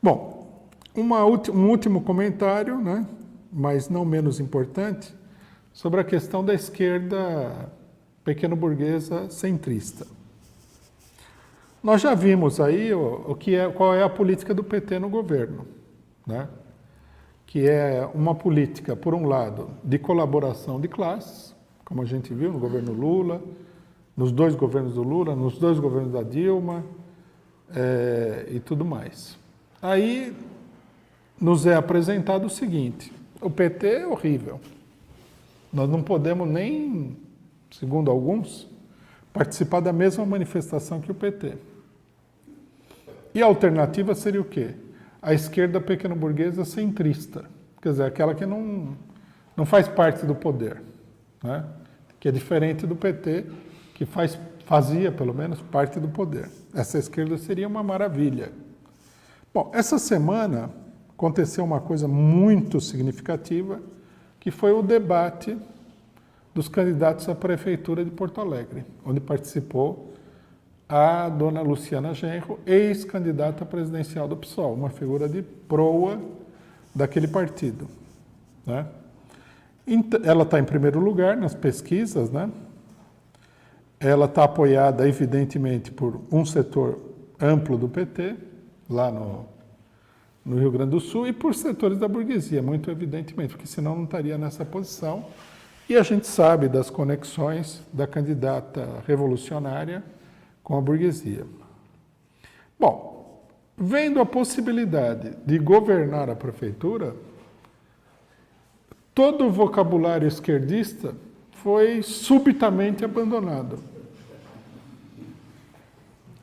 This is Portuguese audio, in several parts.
Bom, um último comentário, né, mas não menos importante, sobre a questão da esquerda pequeno-burguesa centrista. Nós já vimos aí qual é a política do PT no governo, né? Que é uma política, por um lado, de colaboração de classes, como a gente viu no governo Lula, nos dois governos do Lula, nos dois governos da Dilma e tudo mais. Aí nos é apresentado o seguinte: o PT é horrível. Nós não podemos nem, segundo alguns, participar da mesma manifestação que o PT. E a alternativa seria o quê? A esquerda pequeno-burguesa centrista, quer dizer, aquela que não faz parte do poder, né? Que é diferente do PT, que fazia, pelo menos, parte do poder. Essa esquerda seria uma maravilha. Bom, essa semana aconteceu uma coisa muito significativa, que foi o debate dos candidatos à Prefeitura de Porto Alegre, onde participou a dona Luciana Genro, ex-candidata presidencial do PSOL, uma figura de proa daquele partido, né? Ela está em primeiro lugar nas pesquisas, né? Ela está apoiada, evidentemente, por um setor amplo do PT, lá no Rio Grande do Sul, e por setores da burguesia, muito evidentemente, porque senão não estaria nessa posição. E a gente sabe das conexões da candidata revolucionária com a burguesia. Bom, vendo a possibilidade de governar a prefeitura, todo o vocabulário esquerdista foi subitamente abandonado.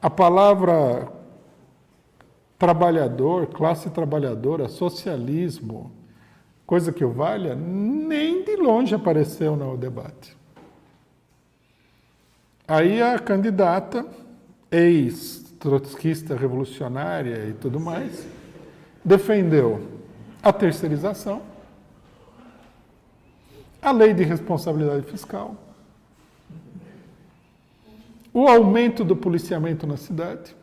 A palavra trabalhador, classe trabalhadora, socialismo, coisa que o valha, nem de longe apareceu no debate. Aí a candidata, ex-trotskista revolucionária e tudo mais, defendeu a terceirização, a lei de responsabilidade fiscal, o aumento do policiamento na cidade,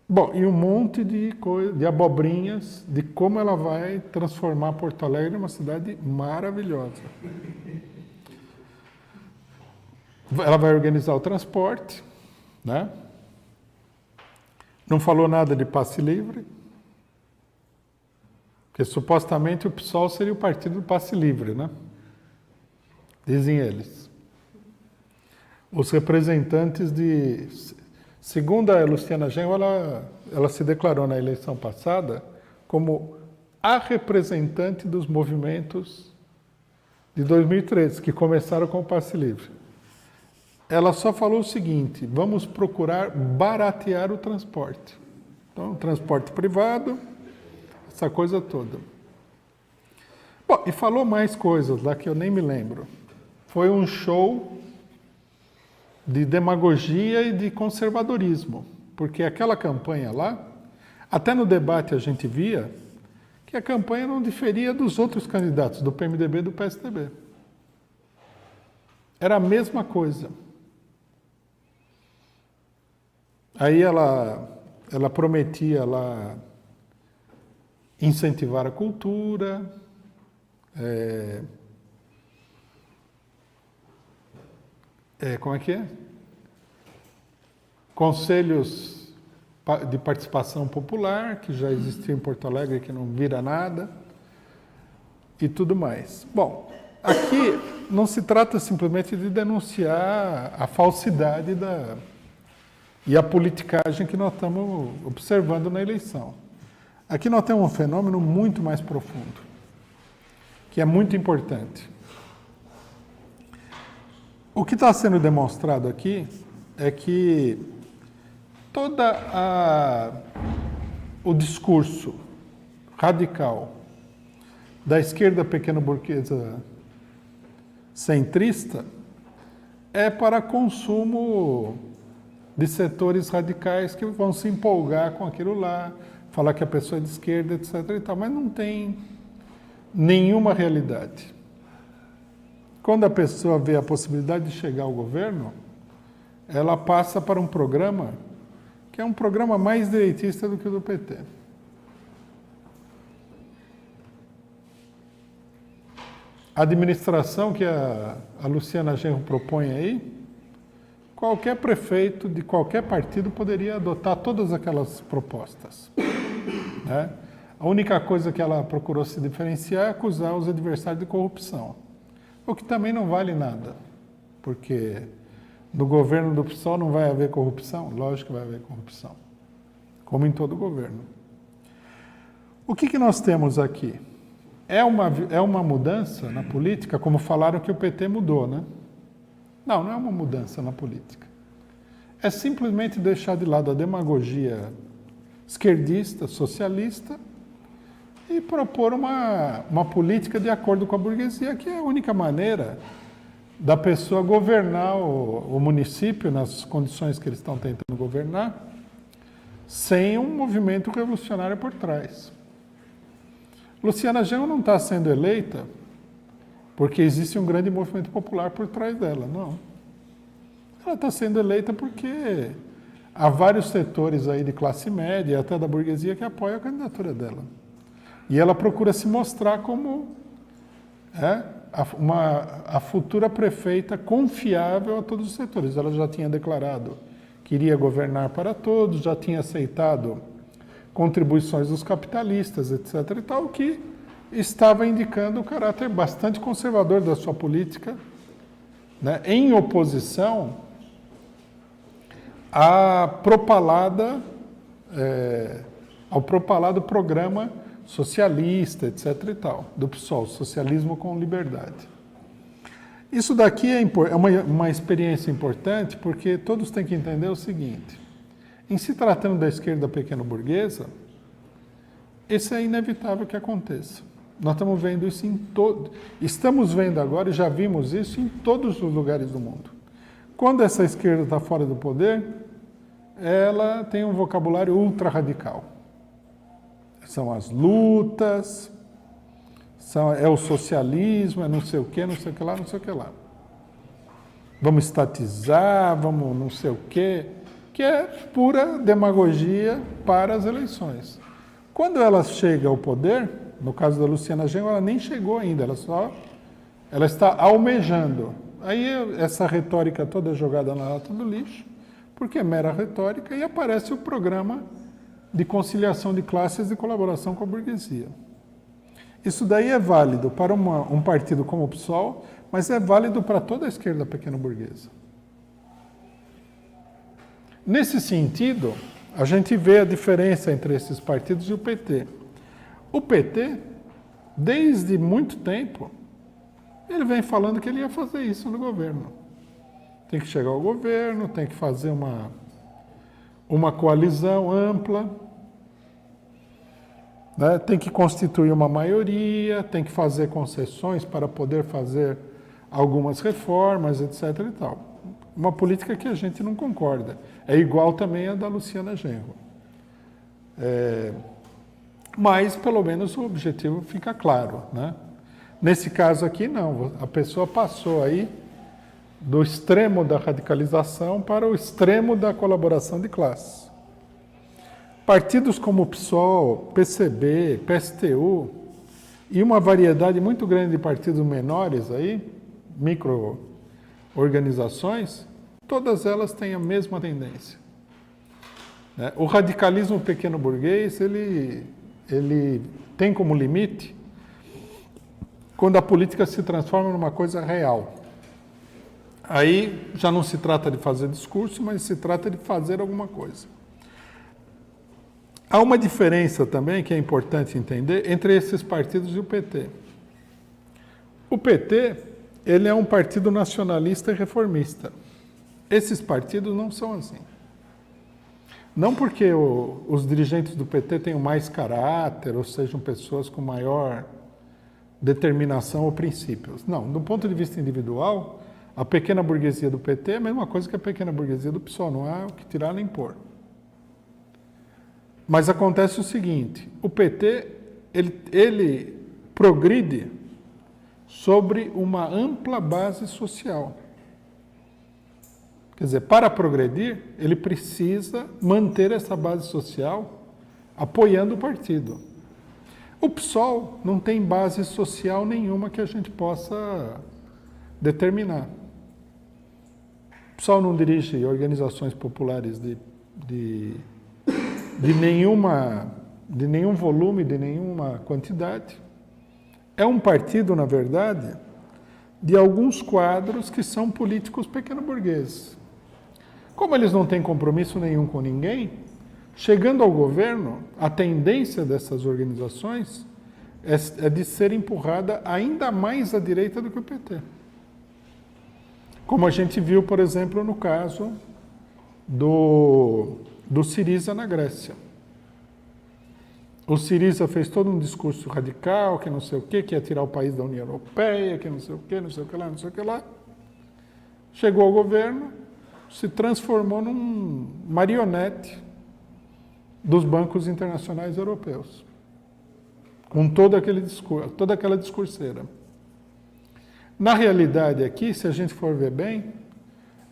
bom, e um monte de abobrinhas de como ela vai transformar Porto Alegre numa cidade maravilhosa. Ela vai organizar o transporte, né? Não falou nada de passe livre, porque supostamente o PSOL seria o partido do passe livre, né? Dizem eles. Os representantes de... Segundo a Luciana Genro, ela se declarou na eleição passada como a representante dos movimentos de 2013, que começaram com o passe livre. Ela só falou o seguinte: vamos procurar baratear o transporte. Então, transporte privado, essa coisa toda. Bom, e falou mais coisas lá que eu nem me lembro. Foi um show de demagogia e de conservadorismo, porque aquela campanha lá, até no debate a gente via que a campanha não diferia dos outros candidatos, do PMDB e do PSDB. Era a mesma coisa. Aí ela prometia lá incentivar a cultura, como é que é? Conselhos de participação popular, que já existia em Porto Alegre, que não vira nada, e tudo mais. Bom, aqui não se trata simplesmente de denunciar a falsidade e a politicagem que nós estamos observando na eleição. Aqui nós temos um fenômeno muito mais profundo, que é muito importante. O que está sendo demonstrado aqui é que o discurso radical da esquerda pequeno-burguesa centrista é para consumo de setores radicais que vão se empolgar com aquilo lá, falar que a pessoa é de esquerda, etc. e tal, mas não tem nenhuma realidade. Quando a pessoa vê a possibilidade de chegar ao governo, ela passa para um programa que é um programa mais direitista do que o do PT. A administração que a Luciana Genro propõe aí, qualquer prefeito de qualquer partido poderia adotar todas aquelas propostas, né? A única coisa que ela procurou se diferenciar é acusar os adversários de corrupção, o que também não vale nada, porque no governo do PSOL não vai haver corrupção? Lógico que vai haver corrupção, como em todo governo. O que nós temos aqui? É uma mudança na política, como falaram que o PT mudou, né? Não, não é uma mudança na política. É simplesmente deixar de lado a demagogia esquerdista, socialista, e propor uma política de acordo com a burguesia, que é a única maneira da pessoa governar o município nas condições que eles estão tentando governar, sem um movimento revolucionário por trás. Luciana Genro não está sendo eleita porque existe um grande movimento popular por trás dela, não. Ela está sendo eleita porque há vários setores aí de classe média, até da burguesia, que apoiam a candidatura dela. E ela procura se mostrar como a futura prefeita confiável a todos os setores. Ela já tinha declarado que iria governar para todos, já tinha aceitado contribuições dos capitalistas, etc. e tal, que estava indicando o caráter bastante conservador da sua política, né, em oposição ao propalado programa socialista, etc. e tal, do PSOL, socialismo com liberdade. Isso daqui é uma experiência importante, porque todos têm que entender o seguinte: em se tratando da esquerda pequeno-burguesa, isso é inevitável que aconteça. Nós estamos vendo isso estamos vendo agora e já vimos isso em todos os lugares do mundo. Quando essa esquerda está fora do poder, ela tem um vocabulário ultra-radical. São as lutas, é o socialismo, é não sei o que, não sei o que lá, não sei o que lá. Vamos estatizar, vamos não sei o quê, que é pura demagogia para as eleições. Quando ela chega ao poder, no caso da Luciana Genro, ela nem chegou ainda, ela está almejando. Aí essa retórica toda é jogada na lata do lixo, porque é mera retórica, e aparece o programa de conciliação de classes e colaboração com a burguesia. Isso daí é válido para um partido como o PSOL, mas é válido para toda a esquerda pequeno-burguesa. Nesse sentido, a gente vê a diferença entre esses partidos e o PT. O PT, desde muito tempo, ele vem falando que ele ia fazer isso no governo. Tem que chegar ao governo, tem que fazer uma coalizão ampla, né? Tem que constituir uma maioria, tem que fazer concessões para poder fazer algumas reformas, etc. e tal. Uma política que a gente não concorda. É igual também a da Luciana Genro. Mas, pelo menos, o objetivo fica claro, né? Nesse caso aqui, não. A pessoa passou aí do extremo da radicalização para o extremo da colaboração de classes. Partidos como o PSOL, PCB, PSTU e uma variedade muito grande de partidos menores aí, micro-organizações, todas elas têm a mesma tendência. O radicalismo pequeno-burguês, ele tem como limite quando a política se transforma numa coisa real. Aí já não se trata de fazer discurso, mas se trata de fazer alguma coisa. Há uma diferença também que é importante entender entre esses partidos e o PT. O PT, ele é um partido nacionalista e reformista. Esses partidos não são assim. Não porque os dirigentes do PT tenham mais caráter ou sejam pessoas com maior determinação ou princípios. Não, do ponto de vista individual, a pequena burguesia do PT é a mesma coisa que a pequena burguesia do PSOL, não há o que tirar nem pôr. Mas acontece o seguinte, o PT, ele progride sobre uma ampla base social. Quer dizer, para progredir, ele precisa manter essa base social apoiando o partido. O PSOL não tem base social nenhuma que a gente possa determinar. O PSOL não dirige organizações populares de nenhum volume, de nenhuma quantidade. É um partido, na verdade, de alguns quadros que são políticos pequeno-burgueses. Como eles não têm compromisso nenhum com ninguém, chegando ao governo, a tendência dessas organizações é de ser empurrada ainda mais à direita do que o PT. Como a gente viu, por exemplo, no caso do Syriza na Grécia. O Syriza fez todo um discurso radical, que não sei o quê, que ia tirar o país da União Europeia, que não sei o quê, não sei o que lá, não sei o que lá. Chegou ao governo, se transformou num marionete dos bancos internacionais europeus, com todo aquele discurso, toda aquela discurseira. Na realidade aqui, se a gente for ver bem,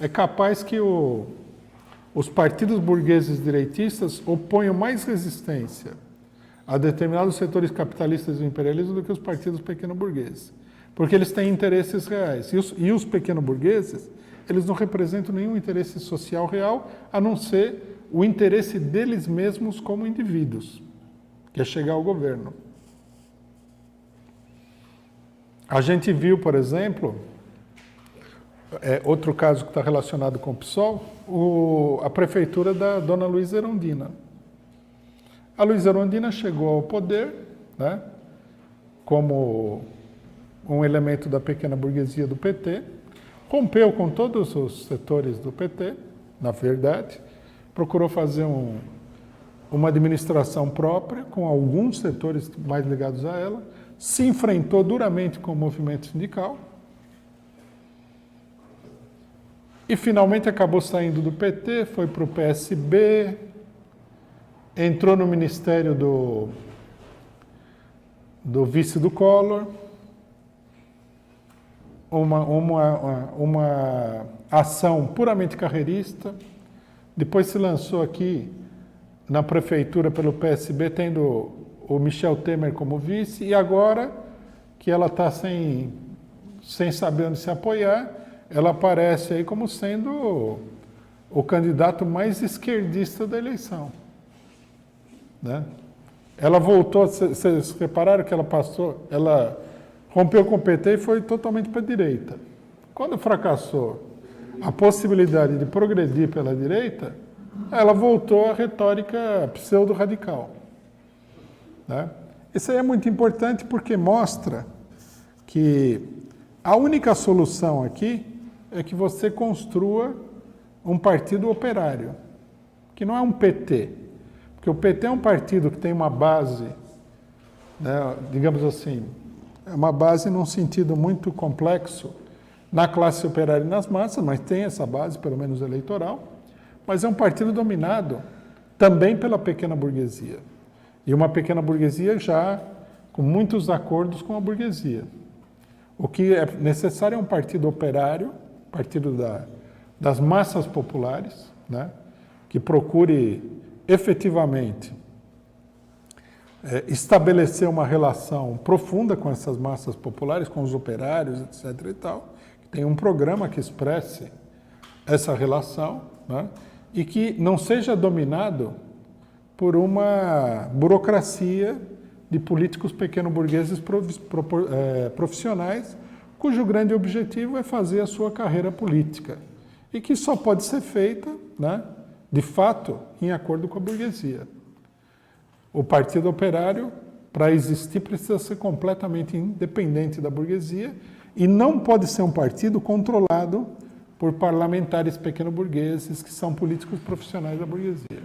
é capaz que os partidos burgueses direitistas oponham mais resistência a determinados setores capitalistas do imperialismo do que os partidos pequeno-burgueses, porque eles têm interesses reais. E os pequeno-burgueses, eles não representam nenhum interesse social real, a não ser o interesse deles mesmos como indivíduos, que é chegar ao governo. A gente viu, por exemplo, outro caso que está relacionado com o PSOL, a prefeitura da dona Luíza Erundina. A Luíza Erundina chegou ao poder, né, como um elemento da pequena burguesia do PT, rompeu com todos os setores do PT, na verdade, procurou fazer uma administração própria, com alguns setores mais ligados a ela, se enfrentou duramente com o movimento sindical e finalmente acabou saindo do PT, foi para o PSB, entrou no ministério do vice do Collor, uma ação puramente carreirista, depois se lançou aqui na prefeitura pelo PSB, tendo o Michel Temer como vice, e agora que ela está sem saber onde se apoiar, ela aparece aí como sendo o candidato mais esquerdista da eleição, né? Ela voltou, vocês repararam que ela rompeu com o PT e foi totalmente para a direita. Quando fracassou a possibilidade de progredir pela direita, ela voltou à retórica pseudo-radical, né? Isso aí é muito importante porque mostra que a única solução aqui é que você construa um partido operário, que não é um PT. Porque o PT é um partido que tem uma base, né, digamos assim, é uma base num sentido muito complexo na classe operária e nas massas, mas tem essa base, pelo menos eleitoral, mas é um partido dominado também pela pequena burguesia. E uma pequena burguesia já com muitos acordos com a burguesia. O que é necessário é um partido operário, partido das massas populares, né, que procure efetivamente estabelecer uma relação profunda com essas massas populares, com os operários, etc. e tal, que tem um programa que expresse essa relação, né, e que não seja dominado por uma burocracia de políticos pequeno-burgueses profissionais, cujo grande objetivo é fazer a sua carreira política, e que só pode ser feita, né, de fato, em acordo com a burguesia. O Partido Operário, para existir, precisa ser completamente independente da burguesia e não pode ser um partido controlado por parlamentares pequeno-burgueses que são políticos profissionais da burguesia.